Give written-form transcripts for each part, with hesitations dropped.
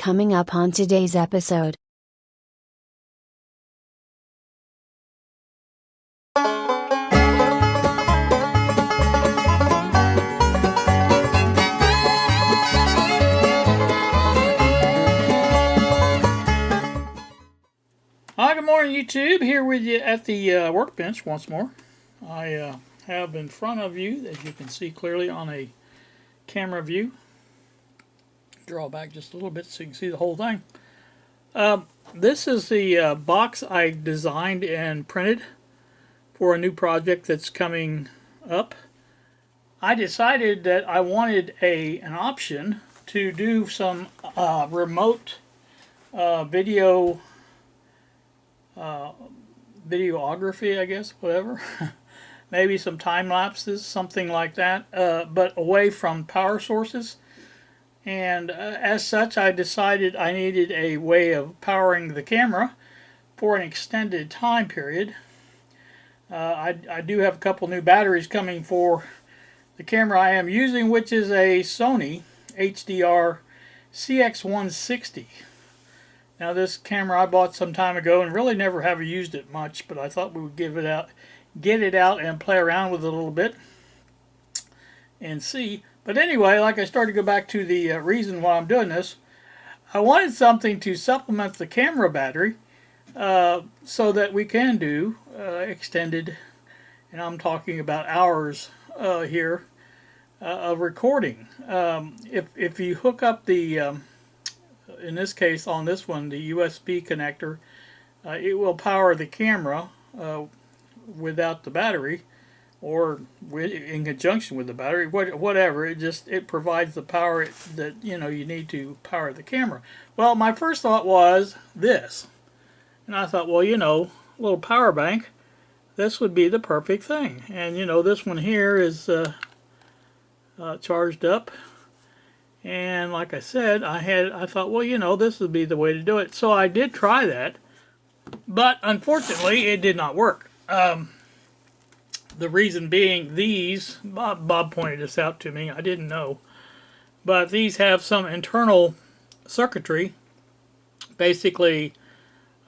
coming up on today's episode. Hi, good morning, YouTube. Here with you at the workbench once more. I have in front of you, as you can see clearly on a camera view. Draw back just a little bit so you can see the whole thing. This is the box I designed and printed for a new project that's coming up. I decided that I wanted an option to do some remote videography, I guess, whatever. Maybe some time lapses, something like that, but away from power sources. And as such, I decided I needed a way of powering the camera for an extended time period. I do have a couple new batteries coming for the camera I am using, which is a Sony HDR CX160. Now, this camera I bought some time ago and really never have used it much, but I thought we would get it out and play around with it a little bit and see. But anyway, like I started to go back to the reason why I'm doing this, I wanted something to supplement the camera battery so that we can do extended, and I'm talking about hours here, of recording. If you hook up the in this case on this one, the USB connector, it will power the camera without the battery, or in conjunction with the battery, whatever. It provides the power that you need to power the camera. Well, my first thought was this, and I thought, well, a little power bank, this would be the perfect thing. And this one here is charged up. And like I said, I thought, well, this would be the way to do it. So I did try that, but unfortunately, it did not work. The reason being, these, Bob pointed this out to me, I didn't know, but these have some internal circuitry, basically,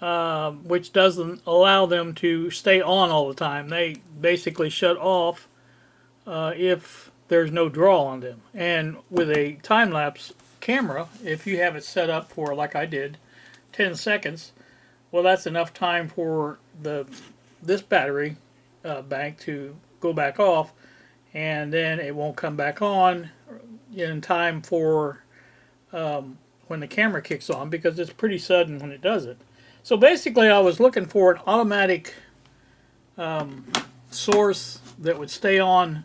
which doesn't allow them to stay on all the time. They basically shut off if there's no draw on them. And with a time-lapse camera, if you have it set up for, like I did, 10 seconds, well, that's enough time for this battery bank to go back off, and then it won't come back on in time for when the camera kicks on, because it's pretty sudden when it does it. So basically, I was looking for an automatic source that would stay on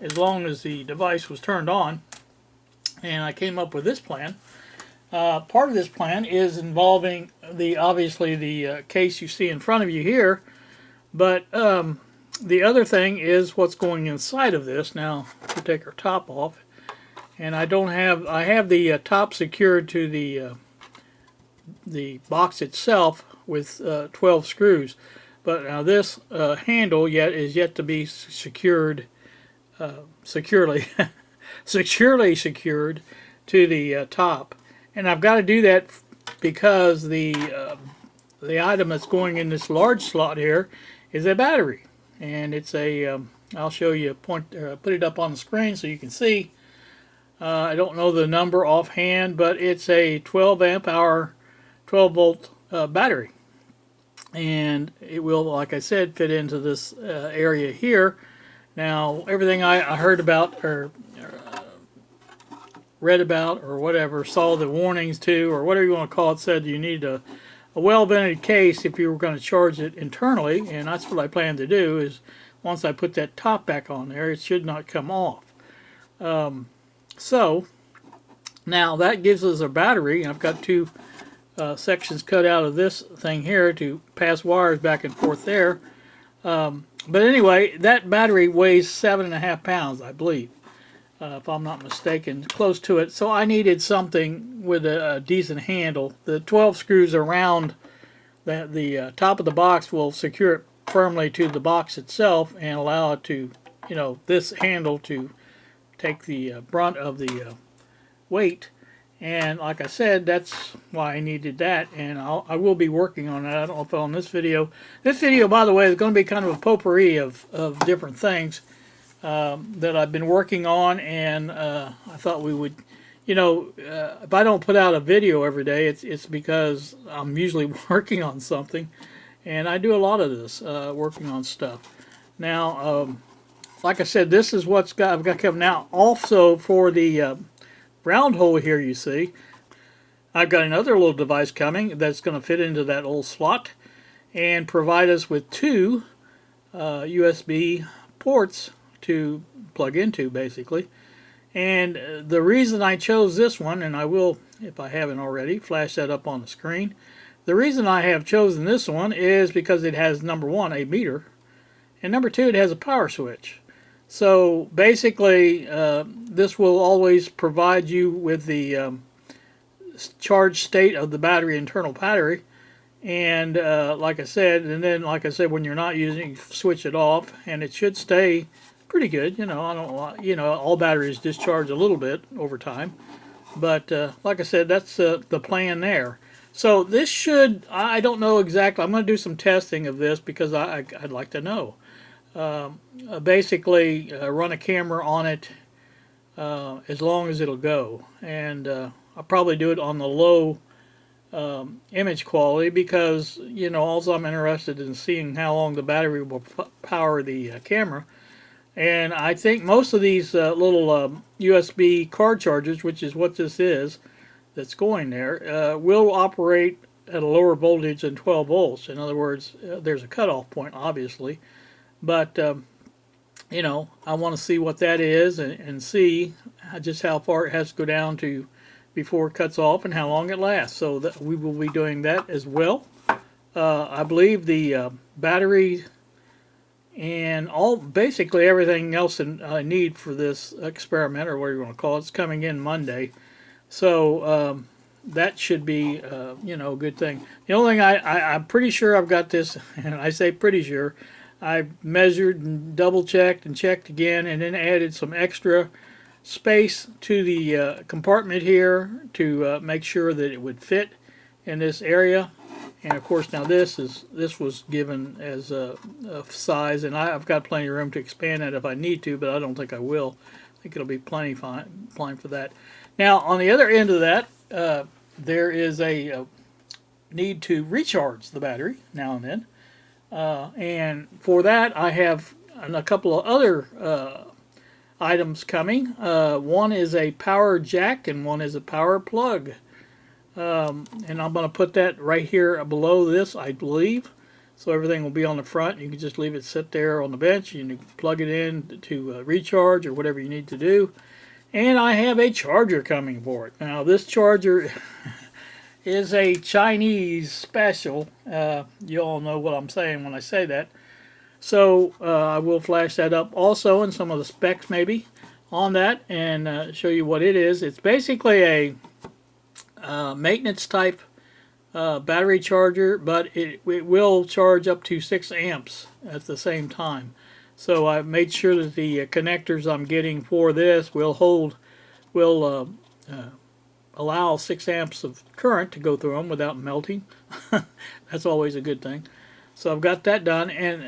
as long as the device was turned on, and I came up with this plan. Part of this plan is involving obviously the case you see in front of you here, but the other thing is what's going inside of this. Now, we'll take our top off, and I have the top secured to the box itself with 12 screws, but now this handle is yet to be secured. Securely secured to the top, and I've got to do that because the item that's going in this large slot here is a battery, and it's a I'll show you put it up on the screen so you can see. I don't know the number offhand, but it's a 12 amp hour 12 volt battery, and it will, like I said, fit into this area here. Now, everything I heard about or read about or whatever, saw the warnings to, or whatever you want to call it, said you need a well-vented case if you were going to charge it internally, and that's what I plan to do. Is once I put that top back on there, it should not come off. So now that gives us a battery, and I've got two sections cut out of this thing here to pass wires back and forth there. But anyway, that battery weighs 7.5 pounds, I believe, if I'm not mistaken, close to it. So I needed something with a decent handle. The 12 screws around the top of the box will secure it firmly to the box itself and allow it to, this handle to take the brunt of the weight And like I said, that's why I needed that, and I will be working on that. I don't know if on this video. This video, by the way, is going to be kind of a potpourri of different things that I've been working on, and I thought we would, if I don't put out a video every day, it's because I'm usually working on something, and I do a lot of this, working on stuff. Now, like I said, this is I've got coming out. Also, for the round hole here, you see, I've got another little device coming that's going to fit into that little slot and provide us with two USB ports to plug into, basically. And the reason I chose this one, and I will, if I haven't already, flash that up on the screen. The reason I have chosen this one is because it has, number one, a meter, and number two, it has a power switch. So basically, this will always provide you with the charge state of the battery, internal battery, and like I said, when you're not using it, you switch it off, and it should stay pretty good. I don't, all batteries discharge a little bit over time, but like I said, that's the plan there. So this should, I don't know exactly. I'm going to do some testing of this because I'd like to know. Basically run a camera on it as long as it'll go, and I'll probably do it on the low image quality because all I'm interested in seeing how long the battery will power the camera. And I think most of these little USB card chargers, which is what this is that's going there, will operate at a lower voltage than 12 volts. In other words, there's a cutoff point, obviously. But, I want to see what that is and see just how far it has to go down to before it cuts off and how long it lasts. So that we will be doing that as well. I believe the battery and basically everything else I need for this experiment, or whatever you want to call it, is coming in Monday. So that should be, a good thing. The only thing I'm pretty sure I've got this, and I say pretty sure, I measured and double checked and checked again, and then added some extra space to the compartment here to make sure that it would fit in this area. And of course, now this was given as a size, and I've got plenty of room to expand that if I need to, but I don't think I will. I think it'll be plenty fine for that. Now, on the other end of that, there is a need to recharge the battery now and then. And for that, I have a couple of other items coming. One is a power jack and one is a power plug. And I'm going to put that right here below this, I believe. So everything will be on the front. You can just leave it sit there on the bench. You can plug it in to recharge or whatever you need to do. And I have a charger coming for it. Now this charger is a Chinese special. You all know what I'm saying when I say that. So I will flash that up also, and some of the specs maybe on that, and show you what it is. It's basically a maintenance type battery charger, but it will charge up to 6 amps at the same time. So I made sure that the connectors I'm getting for this will allow 6 amps of current to go through them without melting. That's always a good thing. So I've got that done, and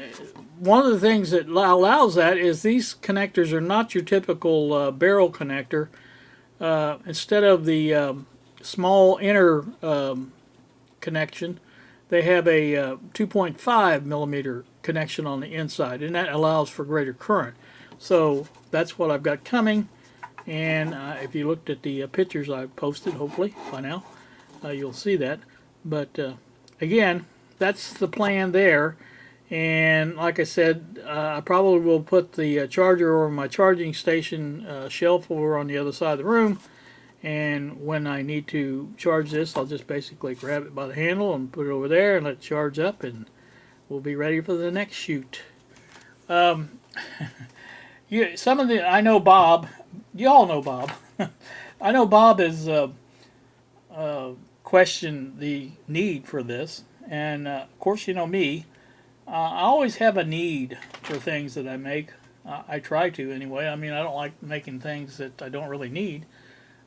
one of the things that allows that is these connectors are not your typical barrel connector. Instead of the small inner connection, they have a 2.5 millimeter connection on the inside, and that allows for greater current. So that's what I've got coming. And if you looked at the pictures I posted, hopefully by now, you'll see that. But again, that's the plan there. And like I said, I probably will put the charger over my charging station shelf over on the other side of the room. And when I need to charge this, I'll just basically grab it by the handle and put it over there and let it charge up, and we'll be ready for the next shoot. I know Bob. You all know Bob. I know Bob has questioned the need for this, and of course, you know me. I always have a need for things that I make. I try to anyway. I mean, I don't like making things that I don't really need.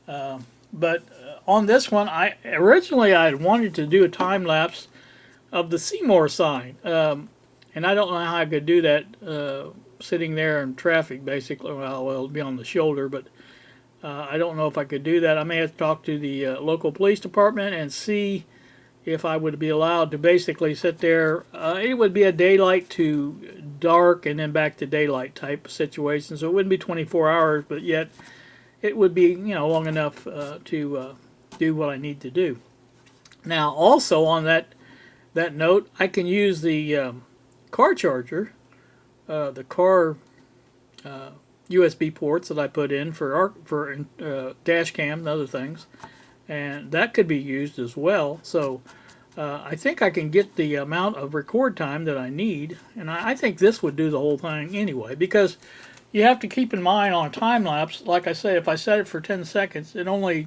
But on this one, I originally I had wanted to do a time lapse of the Seymour sign, and I don't know how I could do that sitting there in traffic. Basically, well, it'll be on the shoulder, but I don't know if I could do that. I may have to talk to the local police department and see if I would be allowed to basically sit there. It would be a daylight to dark and then back to daylight type situation, so it wouldn't be 24 hours, but yet it would be, long enough to do what I need to do. Now, also on that note, I can use the car charger, the car USB ports that I put in for dash cam and other things, and that could be used as well. So I think I can get the amount of record time that I need, and I think this would do the whole thing anyway, because you have to keep in mind on a time lapse, like I say, if I set it for 10 seconds, it only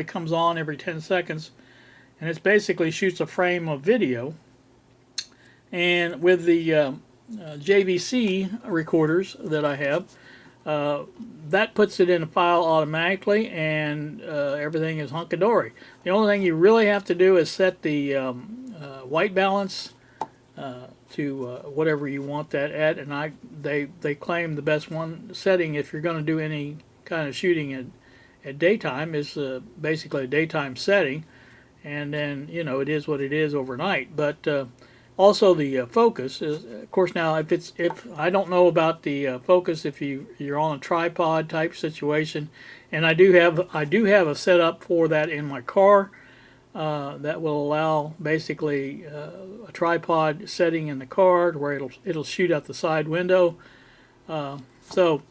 comes on every 10 seconds, and it basically shoots a frame of video. And with the JVC recorders that I have, that puts it in a file automatically, and everything is hunky-dory. The only thing you really have to do is set the white balance to whatever you want that at, and they claim the best one setting if you're going to do any kind of shooting at daytime is basically a daytime setting, and then it is what it is overnight. But also the focus is, of course, now if I don't know about the focus if you're on a tripod type situation, and I do have a setup for that in my car that will allow basically a tripod setting in the car where it'll shoot out the side window. So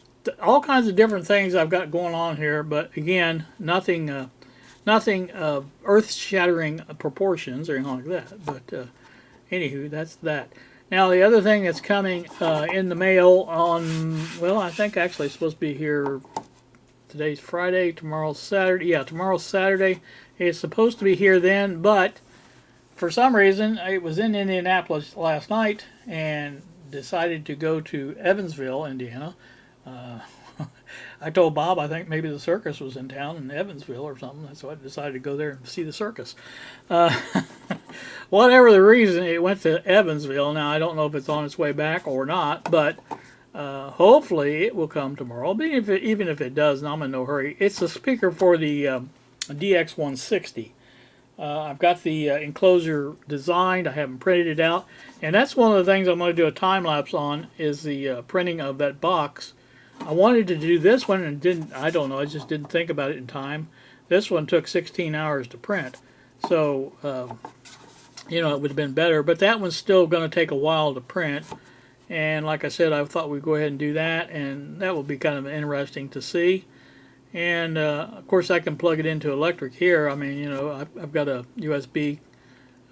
all kinds of different things I've got going on here, but again, nothing of earth-shattering proportions or anything like that. But anywho, that's that. Now the other thing that's coming in the mail on, well, I think actually it's supposed to be here. Today's Friday, tomorrow's Saturday. Yeah, tomorrow's Saturday. It's supposed to be here then, but for some reason it was in Indianapolis last night and decided to go to Evansville, Indiana. I told Bob I think maybe the circus was in town in Evansville or something, so I decided to go there and see the circus. Whatever the reason, it went to Evansville. Now I don't know if it's on its way back or not, but hopefully it will come tomorrow. But even if it does, I'm in no hurry. It's a speaker for the DX160. I've got the enclosure designed. I haven't printed it out, and that's one of the things I'm going to do a time lapse on is the printing of that box. I wanted to do this one and didn't. I don't know. I just didn't think about it in time. This one took 16 hours to print, so it would have been better. But that one's still going to take a while to print. And like I said, I thought we'd go ahead and do that, and that will be kind of interesting to see. And of course, I can plug it into electric here. I mean, I've got a USB,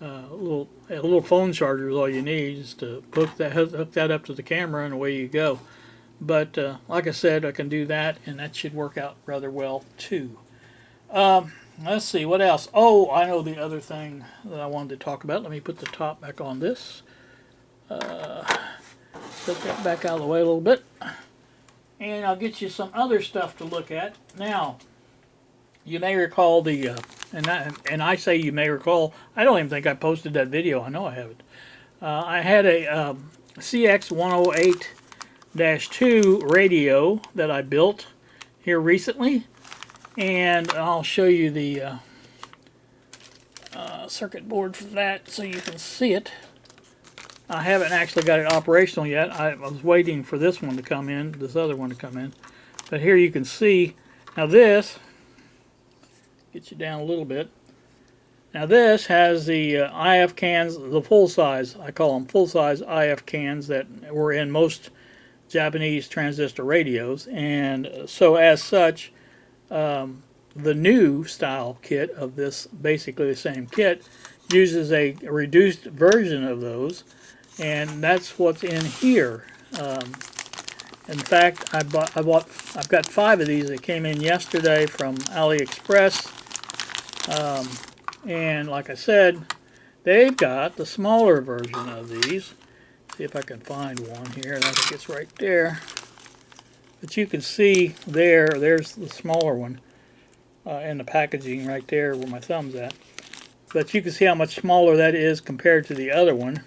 a little phone charger is all you need, just to hook that up to the camera, and away you go. But like I said, I can do that, and that should work out rather well too. Let's see what else. Oh, I know the other thing that I wanted to talk about. Let me put the top back on this. Put that back out of the way a little bit, and I'll get you some other stuff to look at. Now, you may recall and I say you may recall, I don't even think I posted that video. I know I haven't. I had a CX108-2 radio that I built here recently, and I'll show you the circuit board for that so you can see it. I haven't actually got it operational yet. I was waiting for this one to come in, this other one to come in. But here you can see, now this, get you down a little bit. Now this has the IF cans, the full size, I call them full size IF cans that were in most Japanese transistor radios. And so as such, the new style kit of this, basically the same kit, uses a reduced version of those. And that's what's in here. In fact, I've got 5 of these that came in yesterday from AliExpress. And like I said, they've got the smaller version of these. See if I can find one here. I think it's right there. But you can see there's the smaller one. in the packaging right there where my thumb's at. But you can see how much smaller that is compared to the other one.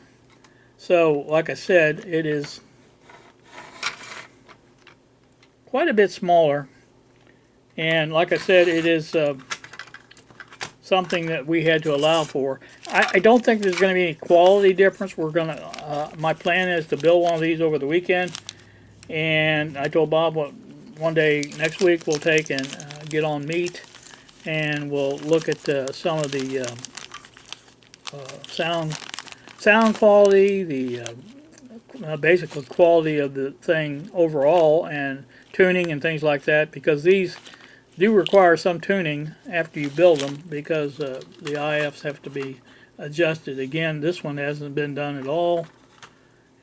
So, like I said, it is quite a bit smaller. And like I said, it is something that we had to allow for. I don't think there's going to be any quality difference. My plan is to build one of these over the weekend. And I told Bob one day next week we'll take and get on Meet, and we'll look at some of the sound quality, the basic quality of the thing overall, and tuning and things like that, because these do require some tuning after you build them, because the IFs have to be adjusted. Again, this one hasn't been done at all,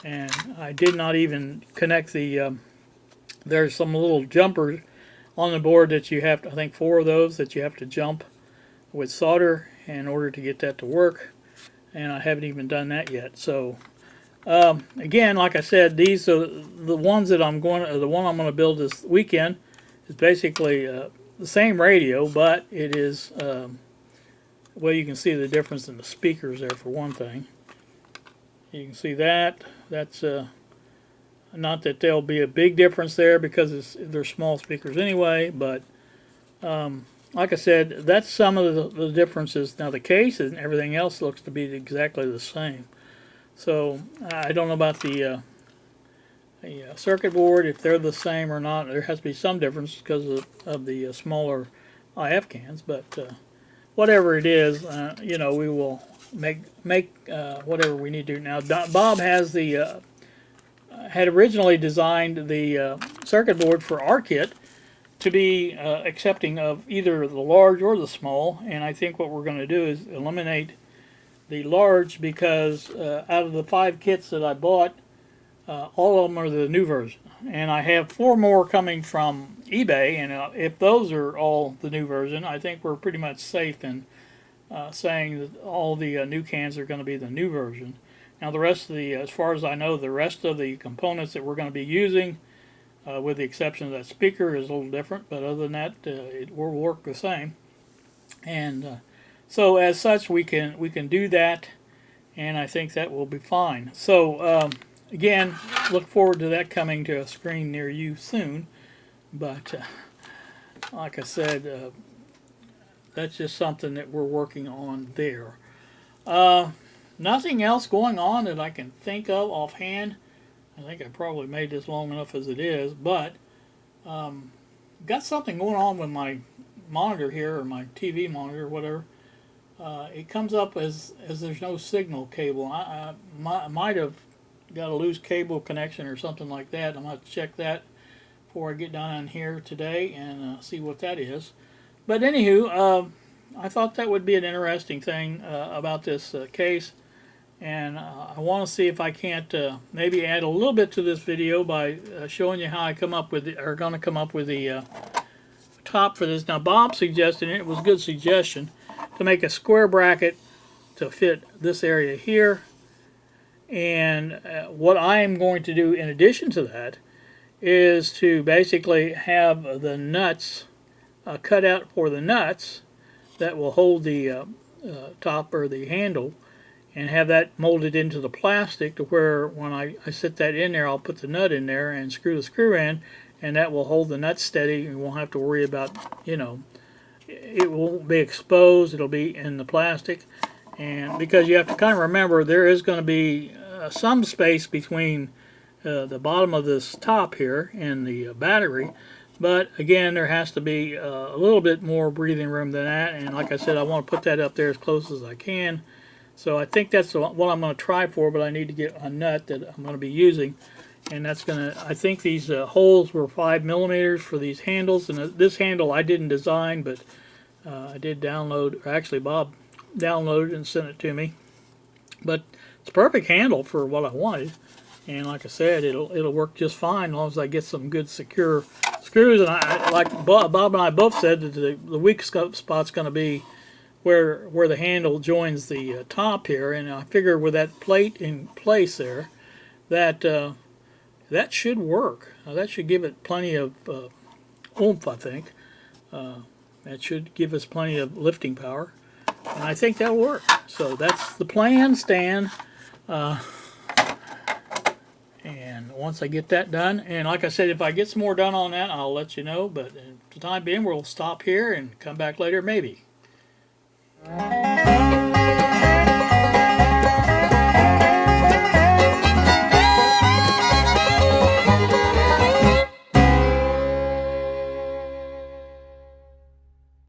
and I did not even connect the there's some little jumpers on the board that you have to, I think 4 of those that you have to jump with solder in order to get that to work, and I haven't even done that yet. So again, like I said, these are the ones that the one I'm going to build this weekend is basically the same radio, but it is well, you can see the difference in the speakers there for one thing. You can see that. That's not that there'll be a big difference there because they're small speakers anyway, but like I said, that's some of the differences. Now the case and everything else looks to be exactly the same. So I don't know about the circuit board, if they're the same or not. There has to be some difference because of the smaller IF cans, but whatever it is, you know, we will make whatever we need to do. Now Bob has had originally designed the circuit board for our kit to be accepting of either the large or the small, and I think what we're going to do is eliminate the large, because out of the 5 kits that I bought, all of them are the new version, and I have 4 more coming from eBay, and if those are all the new version, I think we're pretty much safe in saying that all the new cans are going to be the new version. Now the rest of as far as I know, the rest of the components that we're going to be using, with the exception of that speaker, is a little different, but other than that, it will work the same. And so as such, we can do that, and I think that will be fine. So again, look forward to that coming to a screen near you soon. But like I said, that's just something that we're working on there. Nothing else going on that I can think of offhand. I think I probably made this long enough as it is, but got something going on with my monitor here, or my TV monitor, or whatever. It comes up as there's no signal cable. I might have got a loose cable connection or something like that. I'm going to have to check that before I get down on here today and see what that is. But anywho, I thought that would be an interesting thing about this case, and I want to see if I can't maybe add a little bit to this video by showing you how I come up with going to come up with the top for this. Now Bob suggested, and it was a good suggestion, to make a square bracket to fit this area here, and what I am going to do in addition to that is to basically have the nuts cut out for the nuts that will hold the top, or the handle, and have that molded into the plastic to where when I sit that in there, I'll put the nut in there and screw the screw in, and that will hold the nut steady. You won't have to worry about, you know, it won't be exposed, it'll be in the plastic. And because you have to kind of remember, there is going to be some space between the bottom of this top here and the battery, but again, there has to be a little bit more breathing room than that, and like I said, I want to put that up there as close as I can. So I think that's what I'm going to try for, but I need to get a nut that I'm going to be using, and that's going to, I think these holes were 5mm for these handles, and this handle I didn't design, but I did download, or actually Bob downloaded and sent it to me. But it's a perfect handle for what I wanted, and like I said, it'll work just fine as long as I get some good secure screws. And like Bob and I both said, that the weak spot's going to be where the handle joins the top here, and I figure with that plate in place there, that that should work. That should give it plenty of oomph, I think. And It should give us plenty of lifting power, and I think that'll work. So that's the plan, Stan. And once I get that done, and like I said, if I get some more done on that, I'll let you know. But for the time being, we'll stop here and come back later, maybe.